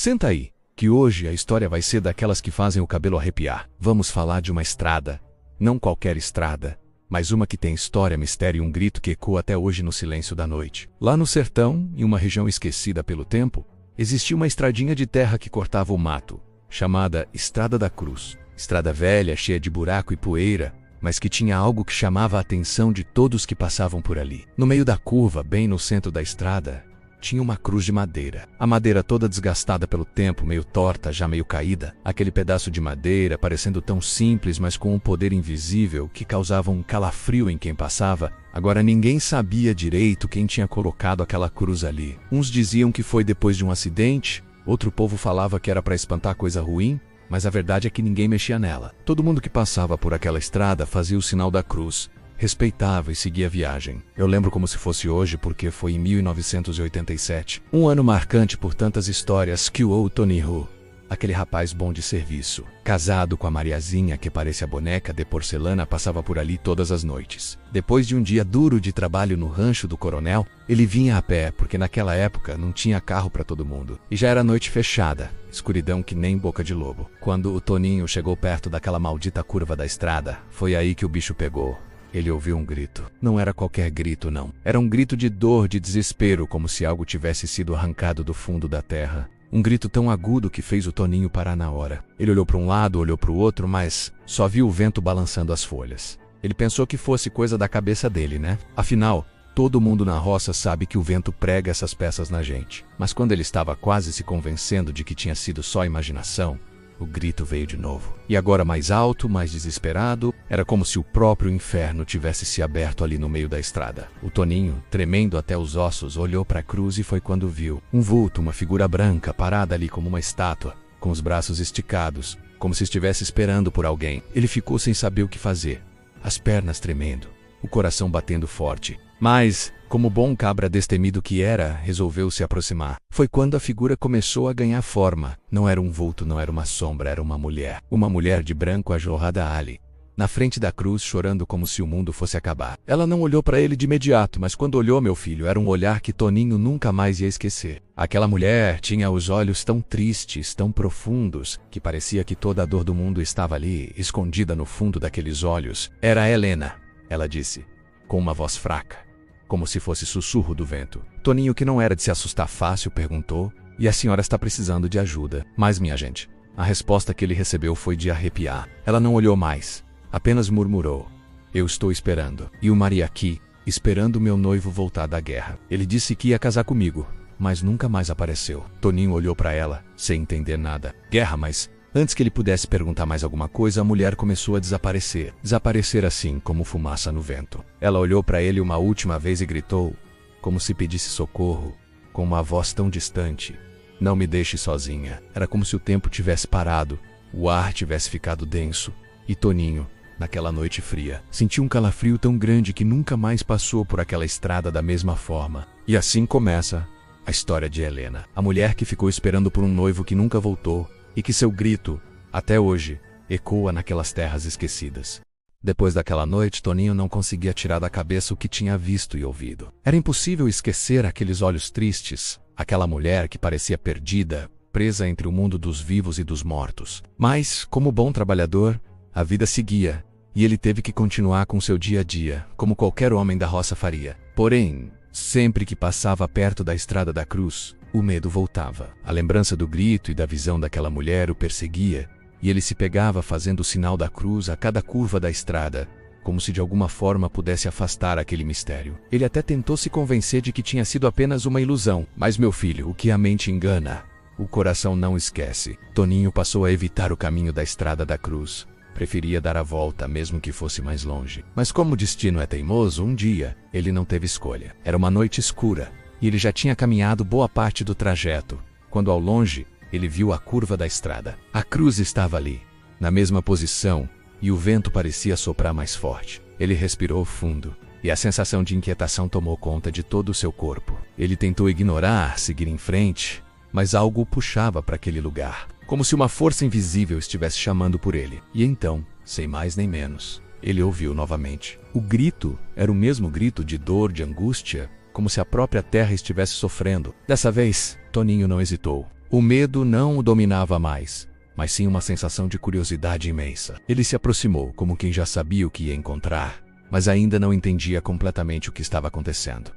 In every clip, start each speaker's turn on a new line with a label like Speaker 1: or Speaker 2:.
Speaker 1: Senta aí, que hoje a história vai ser daquelas que fazem o cabelo arrepiar. Vamos falar de uma estrada. Não qualquer estrada, mas uma que tem história, mistério e um grito que ecoa até hoje no silêncio da noite. Lá no sertão, em uma região esquecida pelo tempo, existia uma estradinha de terra que cortava o mato, chamada Estrada da Cruz. Estrada velha, cheia de buraco e poeira, mas que tinha algo que chamava a atenção de todos que passavam por ali. No meio da curva, bem no centro da estrada, tinha uma cruz de madeira. A madeira toda desgastada pelo tempo, meio torta, já meio caída. Aquele pedaço de madeira, parecendo tão simples, mas com um poder invisível que causava um calafrio em quem passava. Agora ninguém sabia direito quem tinha colocado aquela cruz ali. Uns diziam que foi depois de um acidente, outro povo falava que era para espantar coisa ruim, mas a verdade é que ninguém mexia nela. Todo mundo que passava por aquela estrada fazia o sinal da cruz, respeitava e seguia a viagem. Eu lembro como se fosse hoje porque foi em 1987. Um ano marcante por tantas histórias que o Tony Hu, aquele rapaz bom de serviço, casado com a Mariazinha que parecia boneca de porcelana, passava por ali todas as noites. Depois de um dia duro de trabalho no rancho do coronel, ele vinha a pé porque naquela época não tinha carro para todo mundo. E já era noite fechada, escuridão que nem boca de lobo. Quando o Toninho chegou perto daquela maldita curva da estrada, foi aí que o bicho pegou. Ele ouviu um grito. Não era qualquer grito, não. Era um grito de dor, de desespero, como se algo tivesse sido arrancado do fundo da terra. Um grito tão agudo que fez o Toninho parar na hora. Ele olhou para um lado, olhou para o outro, mas só viu o vento balançando as folhas. Ele pensou que fosse coisa da cabeça dele, né? Afinal, todo mundo na roça sabe que o vento prega essas peças na gente. Mas quando ele estava quase se convencendo de que tinha sido só imaginação, o grito veio de novo. E agora mais alto, mais desesperado, era como se o próprio inferno tivesse se aberto ali no meio da estrada. O Toninho, tremendo até os ossos, olhou para a cruz e foi quando viu um vulto, uma figura branca, parada ali como uma estátua, com os braços esticados, como se estivesse esperando por alguém. Ele ficou sem saber o que fazer, as pernas tremendo, o coração batendo forte. Mas, como bom cabra destemido que era, resolveu se aproximar. Foi quando a figura começou a ganhar forma. Não era um vulto, não era uma sombra, era uma mulher. Uma mulher de branco ajorrada ali, na frente da cruz, chorando como se o mundo fosse acabar. Ela não olhou para ele de imediato, mas quando olhou, meu filho, era um olhar que Toninho nunca mais ia esquecer. Aquela mulher tinha os olhos tão tristes, tão profundos, que parecia que toda a dor do mundo estava ali, escondida no fundo daqueles olhos. Era Helena, ela disse, com uma voz fraca, como se fosse sussurro do vento. Toninho, que não era de se assustar fácil, perguntou: "E a senhora está precisando de ajuda?" Mas, minha gente, a resposta que ele recebeu foi de arrepiar. Ela não olhou mais, apenas murmurou: "Eu estou esperando. E o Maria aqui, esperando meu noivo voltar da guerra. Ele disse que ia casar comigo, mas nunca mais apareceu." Toninho olhou para ela, sem entender nada. Guerra, mas... Antes que ele pudesse perguntar mais alguma coisa, a mulher começou a desaparecer. Desaparecer assim, como fumaça no vento. Ela olhou para ele uma última vez e gritou, como se pedisse socorro, com uma voz tão distante: "Não me deixe sozinha." Era como se o tempo tivesse parado, o ar tivesse ficado denso. E Toninho, naquela noite fria, sentiu um calafrio tão grande que nunca mais passou por aquela estrada da mesma forma. E assim começa a história de Helena, a mulher que ficou esperando por um noivo que nunca voltou, e que seu grito, até hoje, ecoa naquelas terras esquecidas. Depois daquela noite, Toninho não conseguia tirar da cabeça o que tinha visto e ouvido. Era impossível esquecer aqueles olhos tristes, aquela mulher que parecia perdida, presa entre o mundo dos vivos e dos mortos. Mas, como bom trabalhador, a vida seguia, e ele teve que continuar com seu dia a dia, como qualquer homem da roça faria. Porém, sempre que passava perto da Estrada da Cruz, o medo voltava. A lembrança do grito e da visão daquela mulher o perseguia, e ele se pegava fazendo o sinal da cruz a cada curva da estrada, como se de alguma forma pudesse afastar aquele mistério. Ele até tentou se convencer de que tinha sido apenas uma ilusão. Mas, meu filho, o que a mente engana, o coração não esquece. Toninho passou a evitar o caminho da Estrada da Cruz. Preferia dar a volta, mesmo que fosse mais longe. Mas como o destino é teimoso, um dia, ele não teve escolha. Era uma noite escura, e ele já tinha caminhado boa parte do trajeto, quando ao longe, ele viu a curva da estrada. A cruz estava ali, na mesma posição, e o vento parecia soprar mais forte. Ele respirou fundo, e a sensação de inquietação tomou conta de todo o seu corpo. Ele tentou ignorar, seguir em frente, mas algo o puxava para aquele lugar, como se uma força invisível estivesse chamando por ele. E então, sem mais nem menos, ele ouviu novamente. O grito era o mesmo grito de dor, de angústia, como se a própria terra estivesse sofrendo. Dessa vez, Toninho não hesitou. O medo não o dominava mais, mas sim uma sensação de curiosidade imensa. Ele se aproximou como quem já sabia o que ia encontrar, mas ainda não entendia completamente o que estava acontecendo.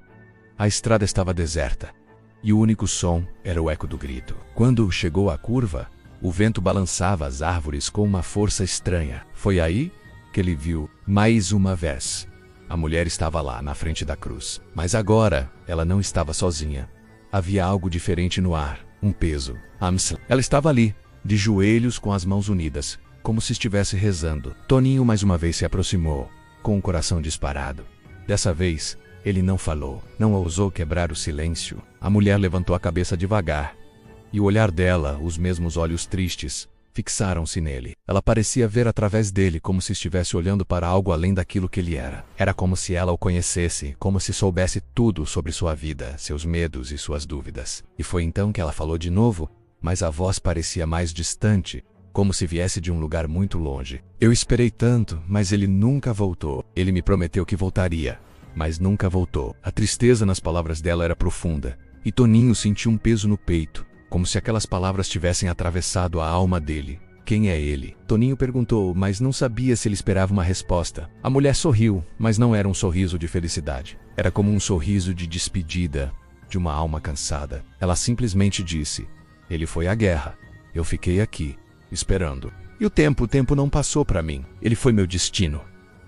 Speaker 1: A estrada estava deserta, e o único som era o eco do grito. Quando chegou à curva, o vento balançava as árvores com uma força estranha. Foi aí que ele viu, mais uma vez, a mulher estava lá na frente da cruz. Mas agora, ela não estava sozinha. Havia algo diferente no ar, um peso. Ela estava ali, de joelhos com as mãos unidas, como se estivesse rezando. Toninho mais uma vez se aproximou, com o coração disparado. Dessa vez, ele não falou, não ousou quebrar o silêncio. A mulher levantou a cabeça devagar, e o olhar dela, os mesmos olhos tristes, fixaram-se nele. Ela parecia ver através dele como se estivesse olhando para algo além daquilo que ele era. Era como se ela o conhecesse, como se soubesse tudo sobre sua vida, seus medos e suas dúvidas. E foi então que ela falou de novo, mas a voz parecia mais distante, como se viesse de um lugar muito longe. Eu esperei tanto, mas ele nunca voltou. Ele me prometeu que voltaria, mas nunca voltou. A tristeza nas palavras dela era profunda, e Toninho sentiu um peso no peito, como se aquelas palavras tivessem atravessado a alma dele. Quem é ele? Toninho perguntou, mas não sabia se ele esperava uma resposta. A mulher sorriu, mas não era um sorriso de felicidade. Era como um sorriso de despedida, de uma alma cansada. Ela simplesmente disse, ele foi à guerra. Eu fiquei aqui, esperando. E o tempo não passou para mim. Ele foi meu destino.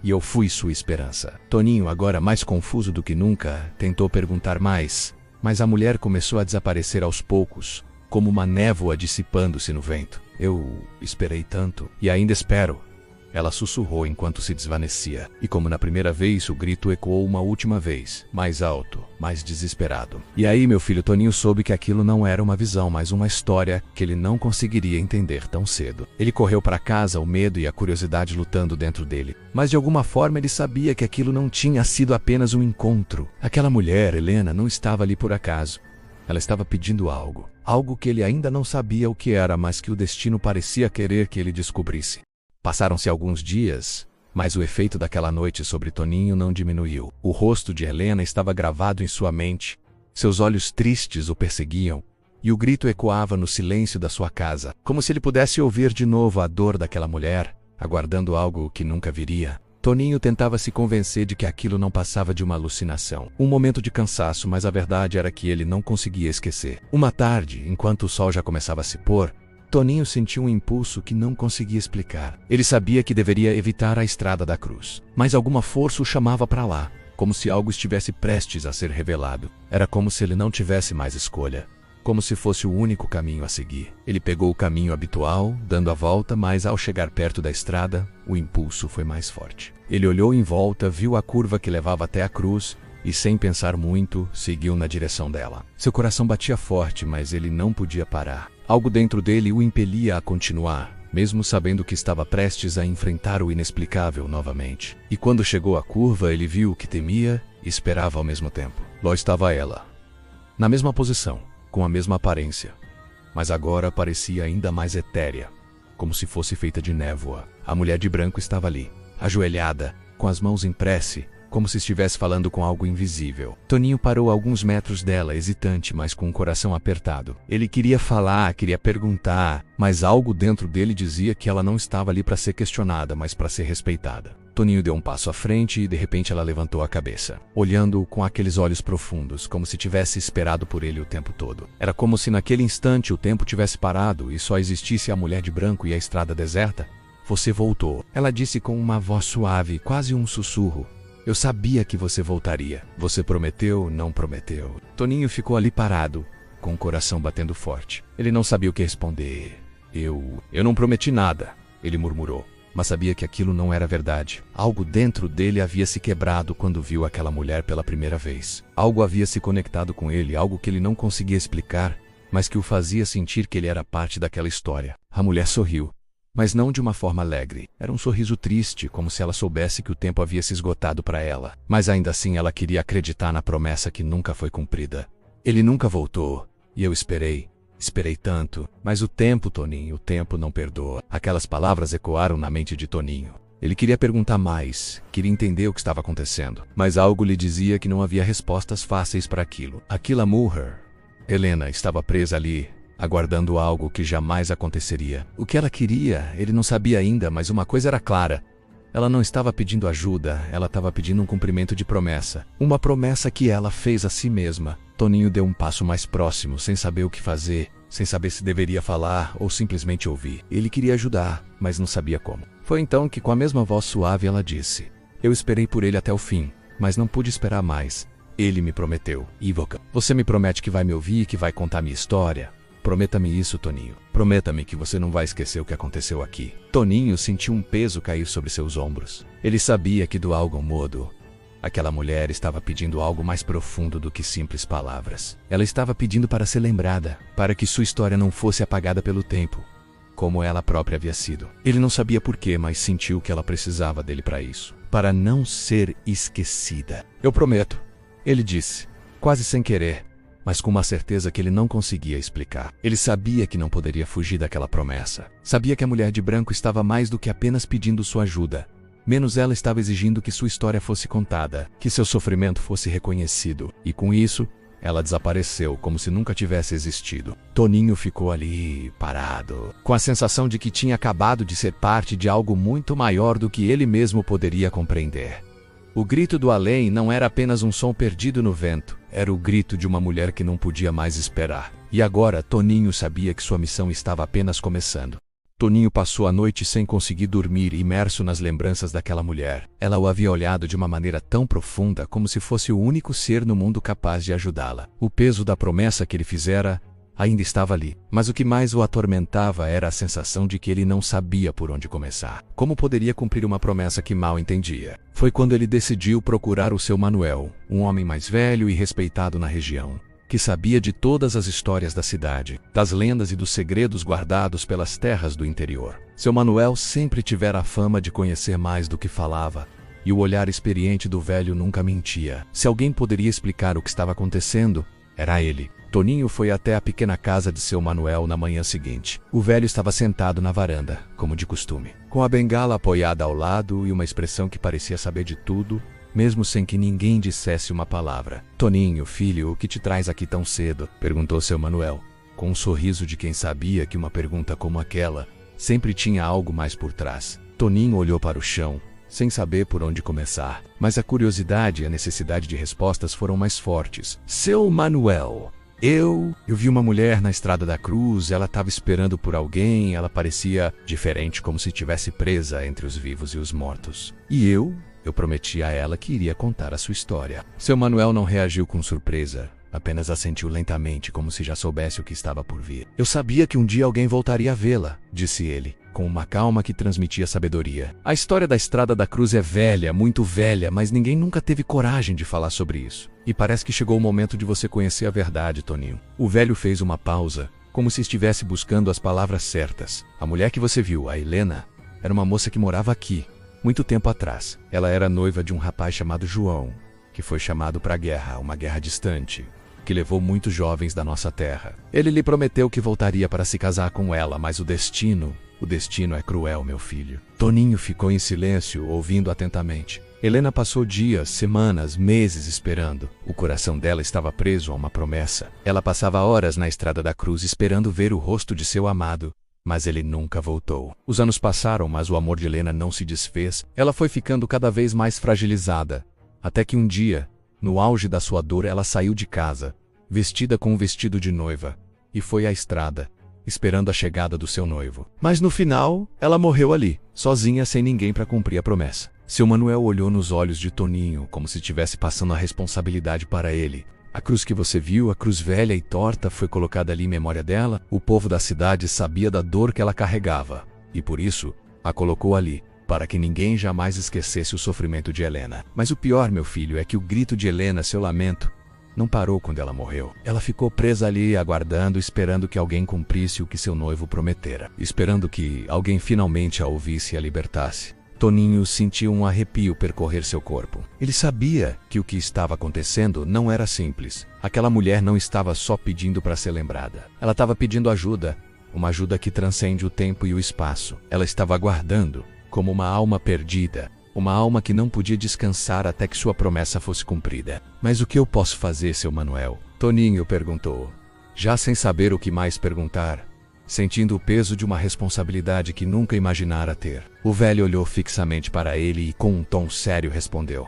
Speaker 1: E eu fui sua esperança. Toninho, agora mais confuso do que nunca, tentou perguntar mais, mas a mulher começou a desaparecer aos poucos, como uma névoa dissipando-se no vento. Eu esperei tanto, e ainda espero. Ela sussurrou enquanto se desvanecia, e como na primeira vez, o grito ecoou uma última vez, mais alto, mais desesperado. E aí, meu filho Toninho soube que aquilo não era uma visão, mas uma história que ele não conseguiria entender tão cedo. Ele correu para casa, o medo e a curiosidade lutando dentro dele. Mas de alguma forma ele sabia que aquilo não tinha sido apenas um encontro. Aquela mulher, Helena, não estava ali por acaso. Ela estava pedindo algo. Algo que ele ainda não sabia o que era, mas que o destino parecia querer que ele descobrisse. Passaram-se alguns dias, mas o efeito daquela noite sobre Toninho não diminuiu. O rosto de Helena estava gravado em sua mente. Seus olhos tristes o perseguiam, e o grito ecoava no silêncio da sua casa, como se ele pudesse ouvir de novo a dor daquela mulher, aguardando algo que nunca viria. Toninho tentava se convencer de que aquilo não passava de uma alucinação. Um momento de cansaço, mas a verdade era que ele não conseguia esquecer. Uma tarde, enquanto o sol já começava a se pôr, Toninho sentiu um impulso que não conseguia explicar. Ele sabia que deveria evitar a estrada da cruz, mas alguma força o chamava para lá, como se algo estivesse prestes a ser revelado. Era como se ele não tivesse mais escolha, como se fosse o único caminho a seguir. Ele pegou o caminho habitual, dando a volta, mas ao chegar perto da estrada, o impulso foi mais forte. Ele olhou em volta, viu a curva que levava até a cruz e, sem pensar muito, seguiu na direção dela. Seu coração batia forte, mas ele não podia parar. Algo dentro dele o impelia a continuar, mesmo sabendo que estava prestes a enfrentar o inexplicável novamente. E quando chegou à curva, ele viu o que temia e esperava ao mesmo tempo. Lá estava ela, na mesma posição, com a mesma aparência, mas agora parecia ainda mais etérea, como se fosse feita de névoa. A mulher de branco estava ali, ajoelhada, com as mãos em prece, como se estivesse falando com algo invisível. Toninho parou a alguns metros dela, hesitante, mas com o coração apertado. Ele queria falar, queria perguntar, mas algo dentro dele dizia que ela não estava ali para ser questionada, mas para ser respeitada. Toninho deu um passo à frente e de repente ela levantou a cabeça, olhando-o com aqueles olhos profundos, como se tivesse esperado por ele o tempo todo. Era como se naquele instante o tempo tivesse parado e só existisse a mulher de branco e a estrada deserta. Você voltou, ela disse com uma voz suave, quase um sussurro. Eu sabia que você voltaria. Você prometeu, não prometeu. Toninho ficou ali parado, com o coração batendo forte. Ele não sabia o que responder. Eu não prometi nada, ele murmurou. Mas sabia que aquilo não era verdade. Algo dentro dele havia se quebrado quando viu aquela mulher pela primeira vez. Algo havia se conectado com ele, algo que ele não conseguia explicar, mas que o fazia sentir que ele era parte daquela história. A mulher sorriu, mas não de uma forma alegre. Era um sorriso triste, como se ela soubesse que o tempo havia se esgotado para ela. Mas ainda assim ela queria acreditar na promessa que nunca foi cumprida. Ele nunca voltou, e eu esperei. Esperei tanto, mas o tempo, Toninho, o tempo não perdoa. Aquelas palavras ecoaram na mente de Toninho. Ele queria perguntar mais, queria entender o que estava acontecendo, mas algo lhe dizia que não havia respostas fáceis para aquilo. Aquela mulher, Helena, estava presa ali, aguardando algo que jamais aconteceria. O que ela queria, ele não sabia ainda, mas uma coisa era clara. Ela não estava pedindo ajuda, ela estava pedindo um cumprimento de promessa. Uma promessa que ela fez a si mesma. Toninho deu um passo mais próximo, sem saber o que fazer, sem saber se deveria falar ou simplesmente ouvir. Ele queria ajudar, mas não sabia como. Foi então que, com a mesma voz suave, ela disse: "Eu esperei por ele até o fim, mas não pude esperar mais. Ele me prometeu. Ivoca, você me promete que vai me ouvir e que vai contar minha história? Prometa-me isso, Toninho. Prometa-me que você não vai esquecer o que aconteceu aqui." Toninho sentiu um peso cair sobre seus ombros. Ele sabia que, de algum modo, aquela mulher estava pedindo algo mais profundo do que simples palavras. Ela estava pedindo para ser lembrada, para que sua história não fosse apagada pelo tempo, como ela própria havia sido. Ele não sabia porquê, mas sentiu que ela precisava dele para isso, para não ser esquecida. "Eu prometo", ele disse, quase sem querer, mas com uma certeza que ele não conseguia explicar. Ele sabia que não poderia fugir daquela promessa. Sabia que a mulher de branco estava mais do que apenas pedindo sua ajuda. Menos ela estava exigindo que sua história fosse contada, que seu sofrimento fosse reconhecido. E com isso, ela desapareceu como se nunca tivesse existido. Toninho ficou ali, parado, com a sensação de que tinha acabado de ser parte de algo muito maior do que ele mesmo poderia compreender. O grito do além não era apenas um som perdido no vento, era o grito de uma mulher que não podia mais esperar. E agora Toninho sabia que sua missão estava apenas começando. Toninho passou a noite sem conseguir dormir, imerso nas lembranças daquela mulher. Ela o havia olhado de uma maneira tão profunda, como se fosse o único ser no mundo capaz de ajudá-la. O peso da promessa que ele fizera ainda estava ali, mas o que mais o atormentava era a sensação de que ele não sabia por onde começar. Como poderia cumprir uma promessa que mal entendia? Foi quando ele decidiu procurar o seu Manuel, um homem mais velho e respeitado na região, que sabia de todas as histórias da cidade, das lendas e dos segredos guardados pelas terras do interior. Seu Manuel sempre tivera a fama de conhecer mais do que falava, e o olhar experiente do velho nunca mentia. Se alguém poderia explicar o que estava acontecendo, era ele. Toninho foi até a pequena casa de seu Manuel na manhã seguinte. O velho estava sentado na varanda, como de costume, com a bengala apoiada ao lado e uma expressão que parecia saber de tudo, mesmo sem que ninguém dissesse uma palavra. "Toninho, filho, o que te traz aqui tão cedo?" perguntou seu Manuel, com um sorriso de quem sabia que uma pergunta como aquela sempre tinha algo mais por trás. Toninho olhou para o chão, sem saber por onde começar, mas a curiosidade e a necessidade de respostas foram mais fortes. "Seu Manuel, Eu vi uma mulher na Estrada da Cruz, ela estava esperando por alguém, ela parecia diferente, como se estivesse presa entre os vivos e os mortos. E eu prometi a ela que iria contar a sua história." Seu Manuel não reagiu com surpresa, apenas assentiu lentamente, como se já soubesse o que estava por vir. "Eu sabia que um dia alguém voltaria a vê-la", disse ele, com uma calma que transmitia sabedoria. "A história da Estrada da Cruz é velha, muito velha, mas ninguém nunca teve coragem de falar sobre isso. E parece que chegou o momento de você conhecer a verdade, Toninho." O velho fez uma pausa, como se estivesse buscando as palavras certas. "A mulher que você viu, a Helena, era uma moça que morava aqui, muito tempo atrás. Ela era noiva de um rapaz chamado João, que foi chamado para a guerra, uma guerra distante, que levou muitos jovens da nossa terra. Ele lhe prometeu que voltaria para se casar com ela, mas o destino é cruel, meu filho." Toninho ficou em silêncio, ouvindo atentamente. Helena passou dias, semanas, meses esperando. O coração dela estava preso a uma promessa. Ela passava horas na Estrada da Cruz esperando ver o rosto de seu amado, mas ele nunca voltou. Os anos passaram, mas o amor de Helena não se desfez. Ela foi ficando cada vez mais fragilizada, até que um dia, no auge da sua dor, ela saiu de casa, vestida com um vestido de noiva, e foi à estrada, esperando a chegada do seu noivo. Mas no final, ela morreu ali, sozinha, sem ninguém para cumprir a promessa. Seu Manuel olhou nos olhos de Toninho, como se estivesse passando a responsabilidade para ele. "A cruz que você viu, a cruz velha e torta, foi colocada ali em memória dela. O povo da cidade sabia da dor que ela carregava, e por isso, a colocou ali, para que ninguém jamais esquecesse o sofrimento de Helena. Mas o pior, meu filho, é que o grito de Helena, seu lamento, não parou quando ela morreu. Ela ficou presa ali, aguardando, esperando que alguém cumprisse o que seu noivo prometera. Esperando que alguém finalmente a ouvisse e a libertasse." Toninho sentiu um arrepio percorrer seu corpo. Ele sabia que o que estava acontecendo não era simples. Aquela mulher não estava só pedindo para ser lembrada. Ela estava pedindo ajuda, uma ajuda que transcende o tempo e o espaço. Ela estava aguardando, como uma alma perdida, uma alma que não podia descansar até que sua promessa fosse cumprida. "Mas o que eu posso fazer, seu Manuel?" Toninho perguntou. já sem saber o que mais perguntar, sentindo o peso de uma responsabilidade que nunca imaginara ter. O velho olhou fixamente para ele e com um tom sério respondeu: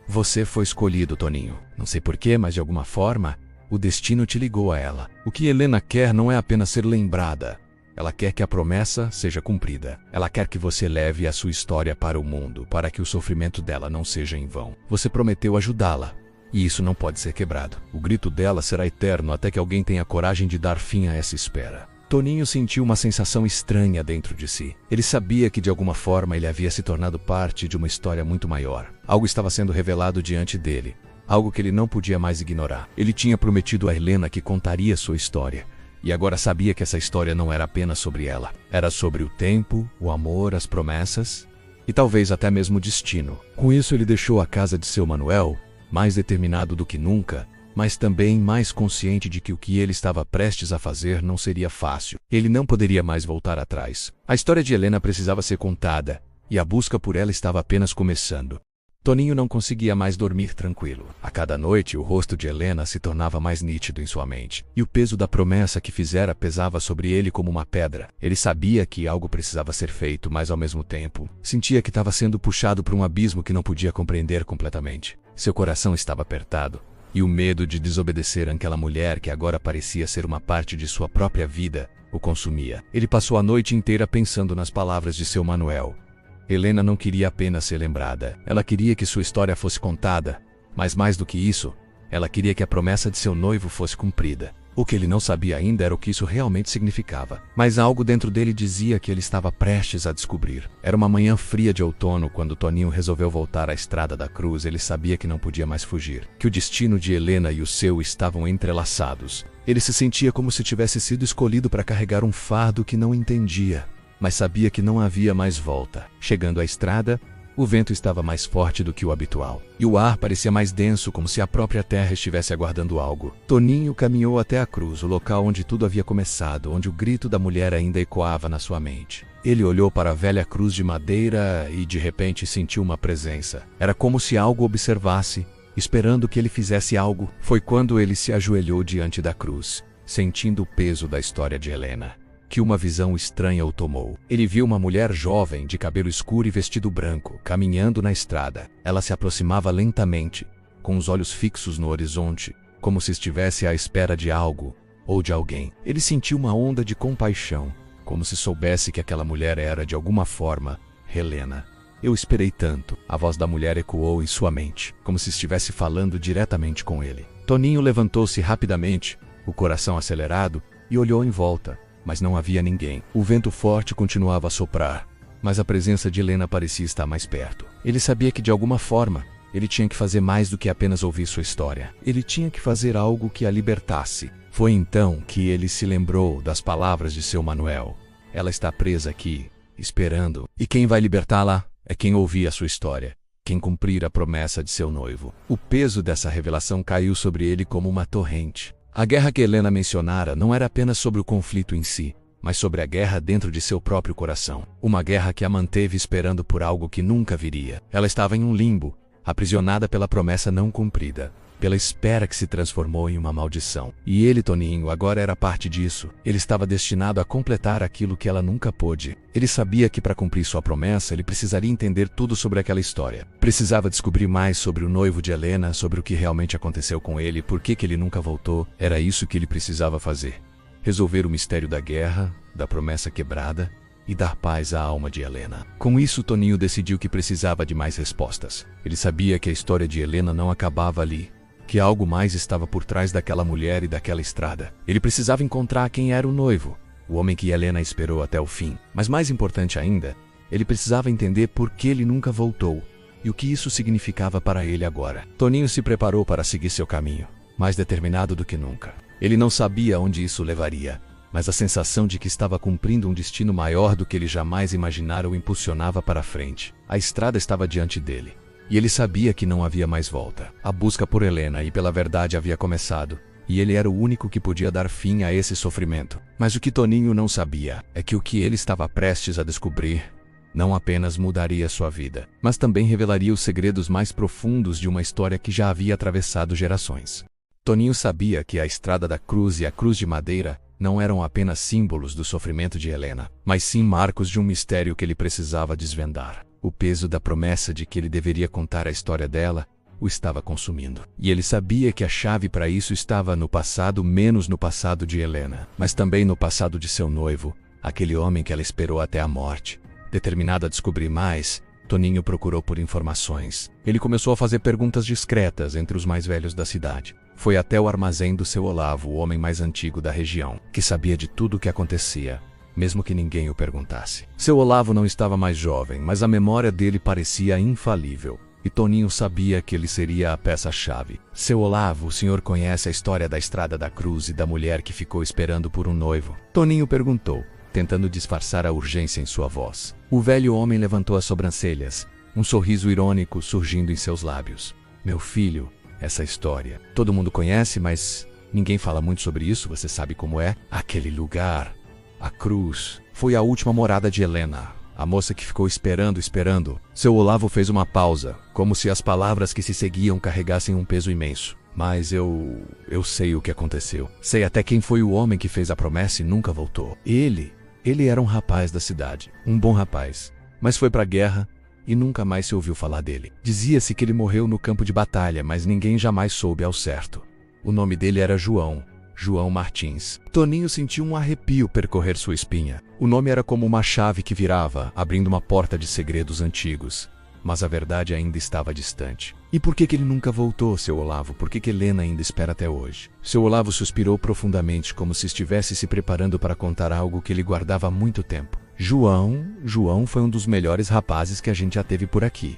Speaker 1: "Você foi escolhido, Toninho. Não sei porquê, mas de alguma forma, o destino te ligou a ela. O que Helena quer não é apenas ser lembrada. Ela quer que a promessa seja cumprida. Ela quer que você leve a sua história para o mundo, para que o sofrimento dela não seja em vão. Você prometeu ajudá-la, e isso não pode ser quebrado. O grito dela será eterno até que alguém tenha coragem de dar fim a essa espera." Toninho sentiu uma sensação estranha dentro de si. Ele sabia que de alguma forma ele havia se tornado parte de uma história muito maior. Algo estava sendo revelado diante dele, algo que ele não podia mais ignorar. Ele tinha prometido a Helena que contaria sua história, e agora sabia que essa história não era apenas sobre ela. Era sobre o tempo, o amor, as promessas e talvez até mesmo o destino. Com isso ele deixou a casa de seu Manuel, mais determinado do que nunca, mas também mais consciente de que o que ele estava prestes a fazer não seria fácil. Ele não poderia mais voltar atrás. A história de Helena precisava ser contada, e a busca por ela estava apenas começando. Toninho não conseguia mais dormir tranquilo. A cada noite, o rosto de Helena se tornava mais nítido em sua mente, e o peso da promessa que fizera pesava sobre ele como uma pedra. Ele sabia que algo precisava ser feito, mas ao mesmo tempo, sentia que estava sendo puxado para um abismo que não podia compreender completamente. Seu coração estava apertado, e o medo de desobedecer àquela mulher que agora parecia ser uma parte de sua própria vida o consumia. Ele passou a noite inteira pensando nas palavras de seu Manuel. Helena não queria apenas ser lembrada. Ela queria que sua história fosse contada, mas mais do que isso, ela queria que a promessa de seu noivo fosse cumprida. O que ele não sabia ainda era o que isso realmente significava, mas algo dentro dele dizia que ele estava prestes a descobrir. Era uma manhã fria de outono quando Toninho resolveu voltar à Estrada da Cruz. Ele sabia que não podia mais fugir, que o destino de Helena e o seu estavam entrelaçados. Ele se sentia como se tivesse sido escolhido para carregar um fardo que não entendia, mas sabia que não havia mais volta. Chegando à estrada, o vento estava mais forte do que o habitual, e o ar parecia mais denso, como se a própria terra estivesse aguardando algo. Toninho caminhou até a cruz, o local onde tudo havia começado, onde o grito da mulher ainda ecoava na sua mente. Ele olhou para a velha cruz de madeira e de repente sentiu uma presença. Era como se algo observasse, esperando que ele fizesse algo. Foi quando ele se ajoelhou diante da cruz, sentindo o peso da história de Helena, que uma visão estranha o tomou. Ele viu uma mulher jovem, de cabelo escuro e vestido branco, caminhando na estrada. Ela se aproximava lentamente, com os olhos fixos no horizonte, como se estivesse à espera de algo ou de alguém. Ele sentiu uma onda de compaixão, como se soubesse que aquela mulher era, de alguma forma, Helena. "Eu esperei tanto." A voz da mulher ecoou em sua mente, como se estivesse falando diretamente com ele. Toninho levantou-se rapidamente, o coração acelerado, e olhou em volta. Mas não havia ninguém. O vento forte continuava a soprar, mas a presença de Helena parecia estar mais perto. Ele sabia que de alguma forma, ele tinha que fazer mais do que apenas ouvir sua história. Ele tinha que fazer algo que a libertasse. Foi então que ele se lembrou das palavras de seu Manuel. Ela está presa aqui, esperando. E quem vai libertá-la é quem ouvir a sua história, quem cumprir a promessa de seu noivo. O peso dessa revelação caiu sobre ele como uma torrente. A guerra que Helena mencionara não era apenas sobre o conflito em si, mas sobre a guerra dentro de seu próprio coração. Uma guerra que a manteve esperando por algo que nunca viria. Ela estava em um limbo, aprisionada pela promessa não cumprida, pela espera que se transformou em uma maldição. E ele, Toninho, agora era parte disso. Ele estava destinado a completar aquilo que ela nunca pôde. Ele sabia que para cumprir sua promessa, ele precisaria entender tudo sobre aquela história. Precisava descobrir mais sobre o noivo de Helena, sobre o que realmente aconteceu com ele, por que ele nunca voltou. Era isso que ele precisava fazer. Resolver o mistério da guerra, da promessa quebrada e dar paz à alma de Helena. Com isso, Toninho decidiu que precisava de mais respostas. Ele sabia que a história de Helena não acabava ali, que algo mais estava por trás daquela mulher e daquela estrada. Ele precisava encontrar quem era o noivo, o homem que Helena esperou até o fim. Mas mais importante ainda, ele precisava entender por que ele nunca voltou e o que isso significava para ele agora. Toninho se preparou para seguir seu caminho, mais determinado do que nunca. Ele não sabia onde isso levaria, mas a sensação de que estava cumprindo um destino maior do que ele jamais imaginara o impulsionava para frente. A estrada estava diante dele, e ele sabia que não havia mais volta. A busca por Helena e pela verdade havia começado, e ele era o único que podia dar fim a esse sofrimento. Mas o que Toninho não sabia é que o que ele estava prestes a descobrir não apenas mudaria sua vida, mas também revelaria os segredos mais profundos de uma história que já havia atravessado gerações. Toninho sabia que a Estrada da Cruz e a Cruz de Madeira não eram apenas símbolos do sofrimento de Helena, mas sim marcos de um mistério que ele precisava desvendar. O peso da promessa de que ele deveria contar a história dela o estava consumindo. E ele sabia que a chave para isso estava no passado, menos no passado de Helena, mas também no passado de seu noivo, aquele homem que ela esperou até a morte. Determinado a descobrir mais, Toninho procurou por informações. Ele começou a fazer perguntas discretas entre os mais velhos da cidade. Foi até o armazém do seu Olavo, o homem mais antigo da região, que sabia de tudo o que acontecia, mesmo que ninguém o perguntasse. Seu Olavo não estava mais jovem, mas a memória dele parecia infalível. E Toninho sabia que ele seria a peça-chave. Seu Olavo, o senhor conhece a história da Estrada da Cruz e da mulher que ficou esperando por um noivo? Toninho perguntou, tentando disfarçar a urgência em sua voz. O velho homem levantou as sobrancelhas, um sorriso irônico surgindo em seus lábios. Meu filho, essa história todo mundo conhece, mas ninguém fala muito sobre isso, você sabe como é? Aquele lugar, a cruz, foi a última morada de Helena. A moça que ficou esperando. Seu Olavo fez uma pausa, como se as palavras que se seguiam carregassem um peso imenso. Mas eu sei o que aconteceu. Sei até quem foi o homem que fez a promessa e nunca voltou. Ele era um rapaz da cidade, um bom rapaz, mas foi para a guerra e nunca mais se ouviu falar dele. Dizia-se que ele morreu no campo de batalha, mas ninguém jamais soube ao certo. O nome dele era João Martins. Toninho sentiu um arrepio percorrer sua espinha. O nome era como uma chave que virava, abrindo uma porta de segredos antigos. Mas a verdade ainda estava distante. E por que ele nunca voltou, seu Olavo? Por que Helena ainda espera até hoje? Seu Olavo suspirou profundamente, como se estivesse se preparando para contar algo que ele guardava há muito tempo. João foi um dos melhores rapazes que a gente já teve por aqui.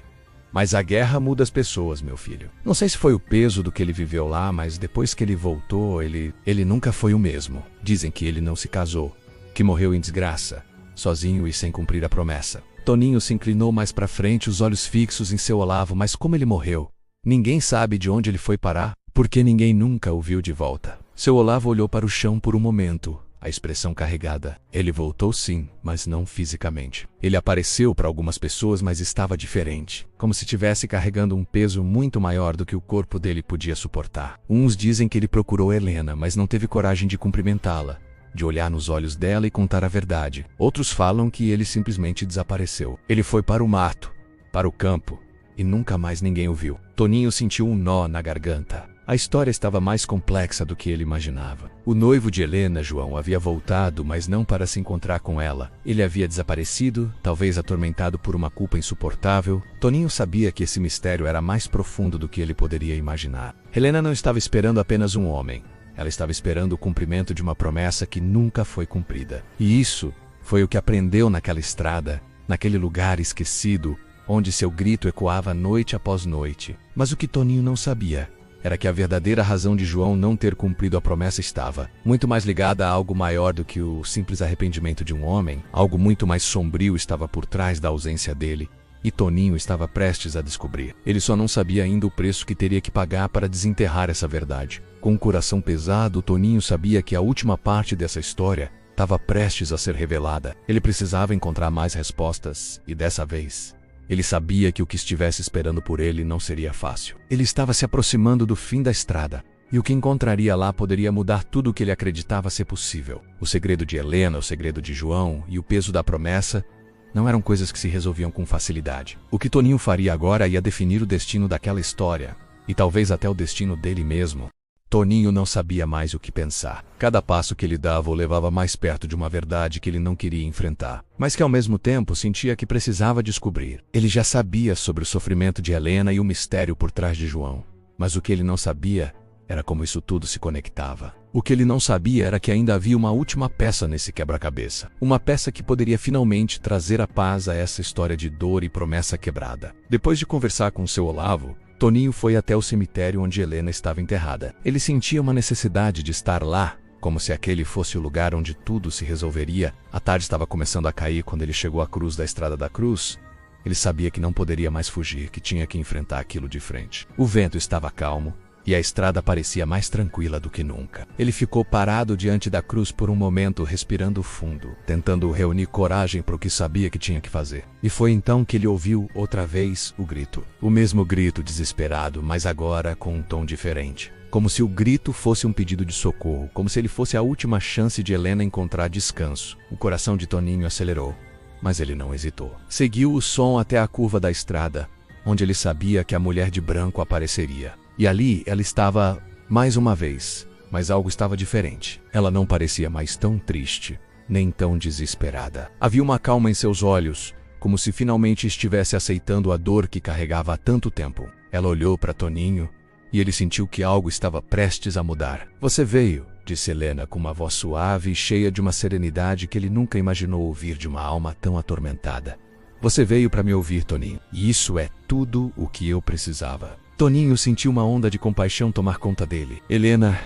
Speaker 1: Mas a guerra muda as pessoas, meu filho. Não sei se foi o peso do que ele viveu lá, mas depois que ele voltou, ele nunca foi o mesmo. Dizem que ele não se casou, que morreu em desgraça, sozinho e sem cumprir a promessa. Toninho se inclinou mais para frente, os olhos fixos em seu Olavo, mas como ele morreu? Ninguém sabe de onde ele foi parar, porque ninguém nunca o viu de volta. Seu Olavo olhou para o chão por um momento, a expressão carregada. Ele voltou sim, mas não fisicamente. Ele apareceu para algumas pessoas, mas estava diferente, como se estivesse carregando um peso muito maior do que o corpo dele podia suportar. Uns dizem que ele procurou Helena, mas não teve coragem de cumprimentá-la, de olhar nos olhos dela e contar a verdade. Outros falam que ele simplesmente desapareceu. Ele foi para o mato, para o campo, e nunca mais ninguém o viu. Toninho sentiu um nó na garganta. A história estava mais complexa do que ele imaginava. O noivo de Helena, João, havia voltado, mas não para se encontrar com ela. Ele havia desaparecido, talvez atormentado por uma culpa insuportável. Toninho sabia que esse mistério era mais profundo do que ele poderia imaginar. Helena não estava esperando apenas um homem. Ela estava esperando o cumprimento de uma promessa que nunca foi cumprida. E isso foi o que aprendeu naquela estrada, naquele lugar esquecido, onde seu grito ecoava noite após noite. Mas o que Toninho não sabia era que a verdadeira razão de João não ter cumprido a promessa estava muito mais ligada a algo maior do que o simples arrependimento de um homem. Algo muito mais sombrio estava por trás da ausência dele, e Toninho estava prestes a descobrir. Ele só não sabia ainda o preço que teria que pagar para desenterrar essa verdade. Com o coração pesado, Toninho sabia que a última parte dessa história estava prestes a ser revelada. Ele precisava encontrar mais respostas, e dessa vez ele sabia que o que estivesse esperando por ele não seria fácil. Ele estava se aproximando do fim da estrada, e o que encontraria lá poderia mudar tudo o que ele acreditava ser possível. O segredo de Helena, o segredo de João e o peso da promessa não eram coisas que se resolviam com facilidade. O que Toninho faria agora ia definir o destino daquela história, e talvez até o destino dele mesmo. Toninho não sabia mais o que pensar. Cada passo que ele dava o levava mais perto de uma verdade que ele não queria enfrentar, mas que ao mesmo tempo sentia que precisava descobrir. Ele já sabia sobre o sofrimento de Helena e o mistério por trás de João, mas o que ele não sabia era como isso tudo se conectava. O que ele não sabia era que ainda havia uma última peça nesse quebra-cabeça. Uma peça que poderia finalmente trazer a paz a essa história de dor e promessa quebrada. Depois de conversar com seu Olavo, Toninho foi até o cemitério onde Helena estava enterrada. Ele sentia uma necessidade de estar lá, como se aquele fosse o lugar onde tudo se resolveria. A tarde estava começando a cair quando ele chegou à cruz da Estrada da Cruz. Ele sabia que não poderia mais fugir, que tinha que enfrentar aquilo de frente. O vento estava calmo, e a estrada parecia mais tranquila do que nunca. Ele ficou parado diante da cruz por um momento, respirando fundo, tentando reunir coragem para o que sabia que tinha que fazer. E foi então que ele ouviu outra vez o grito. O mesmo grito desesperado, mas agora com um tom diferente. Como se o grito fosse um pedido de socorro, como se ele fosse a última chance de Helena encontrar descanso. O coração de Toninho acelerou, mas ele não hesitou. Seguiu o som até a curva da estrada, onde ele sabia que a mulher de branco apareceria. E ali ela estava mais uma vez, mas algo estava diferente. Ela não parecia mais tão triste, nem tão desesperada. Havia uma calma em seus olhos, como se finalmente estivesse aceitando a dor que carregava há tanto tempo. Ela olhou para Toninho e ele sentiu que algo estava prestes a mudar. "Você veio", disse Helena com uma voz suave e cheia de uma serenidade que ele nunca imaginou ouvir de uma alma tão atormentada. "Você veio para me ouvir, Toninho. E isso é tudo o que eu precisava." Toninho sentiu uma onda de compaixão tomar conta dele. "Helena,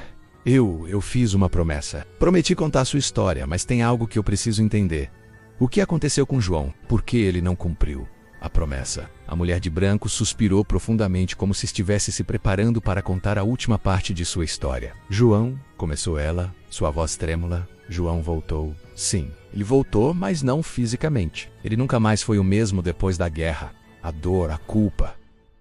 Speaker 1: eu fiz uma promessa. Prometi contar sua história, mas tem algo que eu preciso entender. O que aconteceu com João? Por que ele não cumpriu a promessa?" A mulher de branco suspirou profundamente, como se estivesse se preparando para contar a última parte de sua história. "João", começou ela, sua voz trêmula. "João voltou." "Sim, ele voltou, mas não fisicamente. Ele nunca mais foi o mesmo depois da guerra. A dor, a culpa,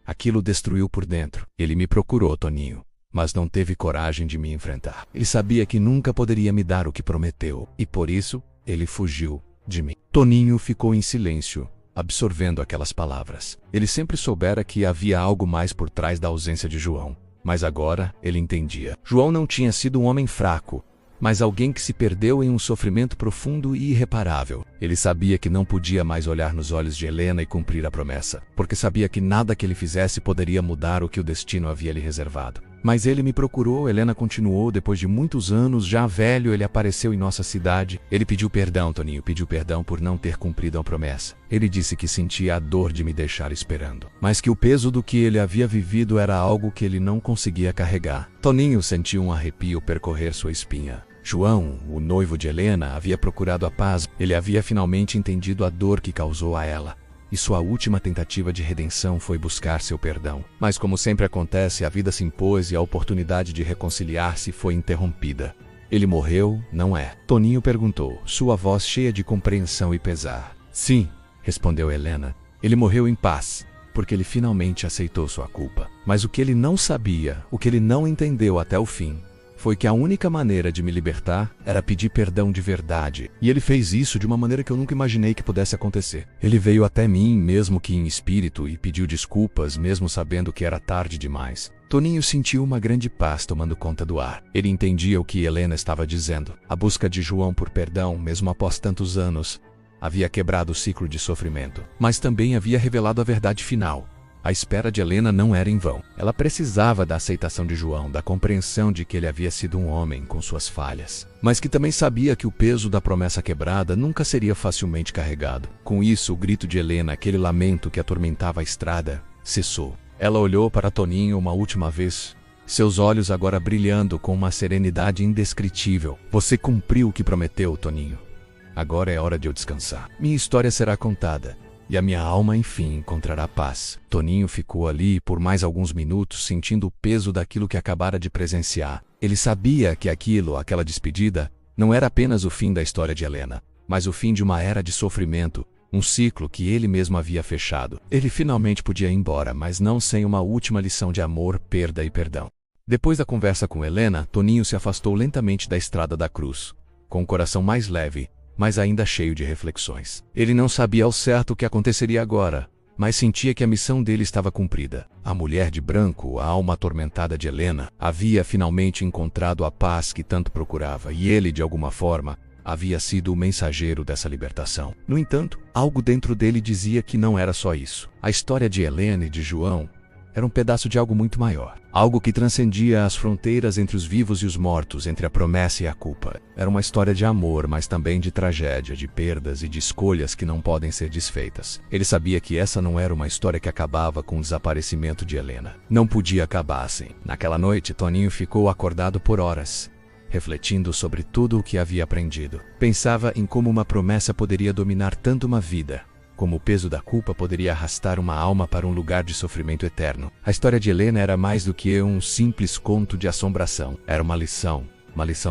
Speaker 1: aquilo destruiu por dentro. Ele me procurou, Toninho, mas não teve coragem de me enfrentar. Ele sabia que nunca poderia me dar o que prometeu, e por isso ele fugiu de mim." Toninho ficou em silêncio, absorvendo aquelas palavras. Ele sempre soubera que havia algo mais por trás da ausência de João, mas agora ele entendia. João não tinha sido um homem fraco, mas alguém que se perdeu em um sofrimento profundo e irreparável. Ele sabia que não podia mais olhar nos olhos de Helena e cumprir a promessa, porque sabia que nada que ele fizesse poderia mudar o que o destino havia lhe reservado. "Mas ele me procurou", Helena continuou. "Depois de muitos anos, já velho, ele apareceu em nossa cidade. Ele pediu perdão, Toninho, pediu perdão por não ter cumprido a promessa. Ele disse que sentia a dor de me deixar esperando, mas que o peso do que ele havia vivido era algo que ele não conseguia carregar." Toninho sentiu um arrepio percorrer sua espinha. João, o noivo de Helena, havia procurado a paz. Ele havia finalmente entendido a dor que causou a ela, e sua última tentativa de redenção foi buscar seu perdão. Mas como sempre acontece, a vida se impôs e a oportunidade de reconciliar-se foi interrompida. "Ele morreu, não é?" Toninho perguntou, sua voz cheia de compreensão e pesar. "Sim", respondeu Helena. "Ele morreu em paz, porque ele finalmente aceitou sua culpa. Mas o que ele não sabia, o que ele não entendeu até o fim, foi que a única maneira de me libertar era pedir perdão de verdade. E ele fez isso de uma maneira que eu nunca imaginei que pudesse acontecer. Ele veio até mim, mesmo que em espírito, e pediu desculpas, mesmo sabendo que era tarde demais." Toninho sentiu uma grande paz tomando conta do ar. Ele entendia o que Helena estava dizendo. A busca de João por perdão, mesmo após tantos anos, havia quebrado o ciclo de sofrimento, mas também havia revelado a verdade final. A espera de Helena não era em vão. Ela precisava da aceitação de João, da compreensão de que ele havia sido um homem com suas falhas, mas que também sabia que o peso da promessa quebrada nunca seria facilmente carregado. Com isso, o grito de Helena, aquele lamento que atormentava a estrada, cessou. Ela olhou para Toninho uma última vez, seus olhos agora brilhando com uma serenidade indescritível. "Você cumpriu o que prometeu, Toninho. Agora é hora de eu descansar. Minha história será contada, e a minha alma, enfim, encontrará paz." Toninho ficou ali por mais alguns minutos, sentindo o peso daquilo que acabara de presenciar. Ele sabia que aquela despedida, não era apenas o fim da história de Helena, mas o fim de uma era de sofrimento, um ciclo que ele mesmo havia fechado. Ele finalmente podia ir embora, mas não sem uma última lição de amor, perda e perdão. Depois da conversa com Helena, Toninho se afastou lentamente da Estrada da Cruz, com o coração mais leve, mas ainda cheio de reflexões. Ele não sabia ao certo o que aconteceria agora, mas sentia que a missão dele estava cumprida. A mulher de branco, a alma atormentada de Helena, havia finalmente encontrado a paz que tanto procurava, e ele, de alguma forma, havia sido o mensageiro dessa libertação. No entanto, algo dentro dele dizia que não era só isso. A história de Helena e de João era um pedaço de algo muito maior. Algo que transcendia as fronteiras entre os vivos e os mortos, entre a promessa e a culpa. Era uma história de amor, mas também de tragédia, de perdas e de escolhas que não podem ser desfeitas. Ele sabia que essa não era uma história que acabava com o desaparecimento de Helena. Não podia acabar assim. Naquela noite, Toninho ficou acordado por horas, refletindo sobre tudo o que havia aprendido. Pensava em como uma promessa poderia dominar tanto uma vida, como o peso da culpa poderia arrastar uma alma para um lugar de sofrimento eterno. A história de Helena era mais do que um simples conto de assombração. Era uma lição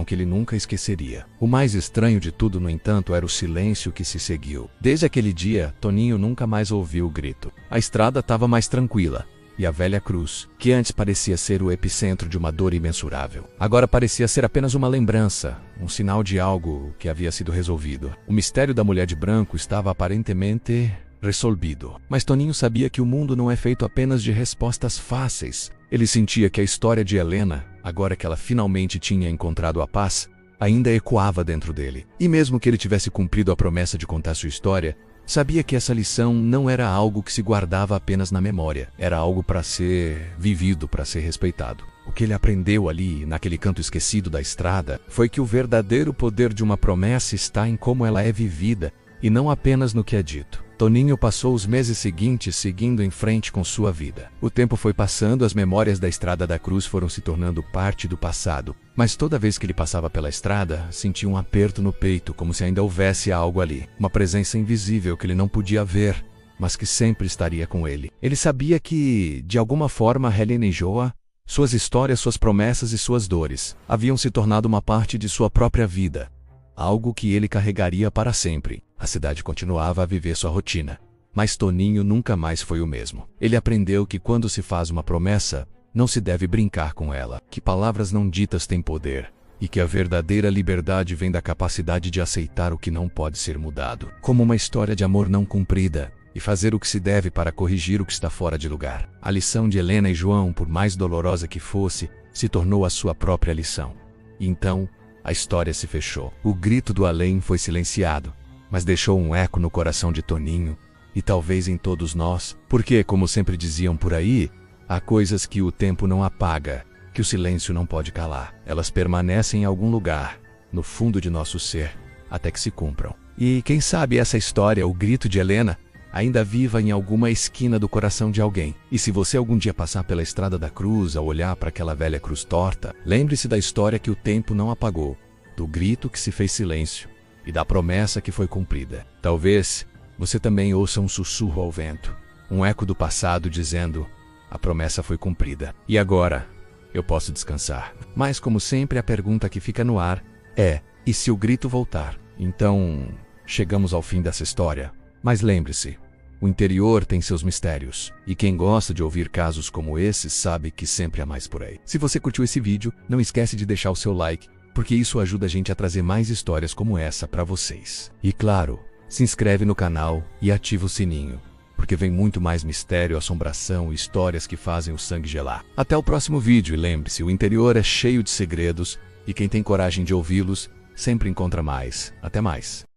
Speaker 1: que ele nunca esqueceria. O mais estranho de tudo, no entanto, era o silêncio que se seguiu. Desde aquele dia, Toninho nunca mais ouviu o grito. A estrada estava mais tranquila. E a velha cruz, que antes parecia ser o epicentro de uma dor imensurável, agora parecia ser apenas uma lembrança, um sinal de algo que havia sido resolvido. O mistério da mulher de branco estava aparentemente resolvido. Mas Toninho sabia que o mundo não é feito apenas de respostas fáceis. Ele sentia que a história de Helena, agora que ela finalmente tinha encontrado a paz, ainda ecoava dentro dele. E mesmo que ele tivesse cumprido a promessa de contar sua história, sabia que essa lição não era algo que se guardava apenas na memória. Era algo para ser vivido, para ser respeitado. O que ele aprendeu ali, naquele canto esquecido da estrada, foi que o verdadeiro poder de uma promessa está em como ela é vivida, e não apenas no que é dito. Toninho passou os meses seguintes seguindo em frente com sua vida. O tempo foi passando, as memórias da Estrada da Cruz foram se tornando parte do passado. Mas toda vez que ele passava pela estrada, sentia um aperto no peito, como se ainda houvesse algo ali. Uma presença invisível que ele não podia ver, mas que sempre estaria com ele. Ele sabia que, de alguma forma, Helena e Joa, suas histórias, suas promessas e suas dores, haviam se tornado uma parte de sua própria vida. Algo que ele carregaria para sempre. A cidade continuava a viver sua rotina. Mas Toninho nunca mais foi o mesmo. Ele aprendeu que quando se faz uma promessa, não se deve brincar com ela, que palavras não ditas têm poder, e que a verdadeira liberdade vem da capacidade de aceitar o que não pode ser mudado, como uma história de amor não cumprida, e fazer o que se deve para corrigir o que está fora de lugar. A lição de Helena e João, por mais dolorosa que fosse, se tornou a sua própria lição. E então, a história se fechou. O grito do além foi silenciado, mas deixou um eco no coração de Toninho, e talvez em todos nós, porque, como sempre diziam por aí, há coisas que o tempo não apaga, que o silêncio não pode calar. Elas permanecem em algum lugar, no fundo de nosso ser, até que se cumpram. E quem sabe essa história, o grito de Helena, ainda viva em alguma esquina do coração de alguém. E se você algum dia passar pela Estrada da Cruz, ao olhar para aquela velha cruz torta, lembre-se da história que o tempo não apagou, do grito que se fez silêncio e da promessa que foi cumprida. Talvez você também ouça um sussurro ao vento, um eco do passado dizendo: a promessa foi cumprida. E agora eu posso descansar. Mas, como sempre, a pergunta que fica no ar é: e se o grito voltar? Então, chegamos ao fim dessa história. Mas lembre-se, o interior tem seus mistérios, e quem gosta de ouvir casos como esses sabe que sempre há mais por aí. Se você curtiu esse vídeo, não esquece de deixar o seu like, porque isso ajuda a gente a trazer mais histórias como essa para vocês. E claro, se inscreve no canal e ativa o sininho, porque vem muito mais mistério, assombração e histórias que fazem o sangue gelar. Até o próximo vídeo, e lembre-se, o interior é cheio de segredos, e quem tem coragem de ouvi-los sempre encontra mais. Até mais.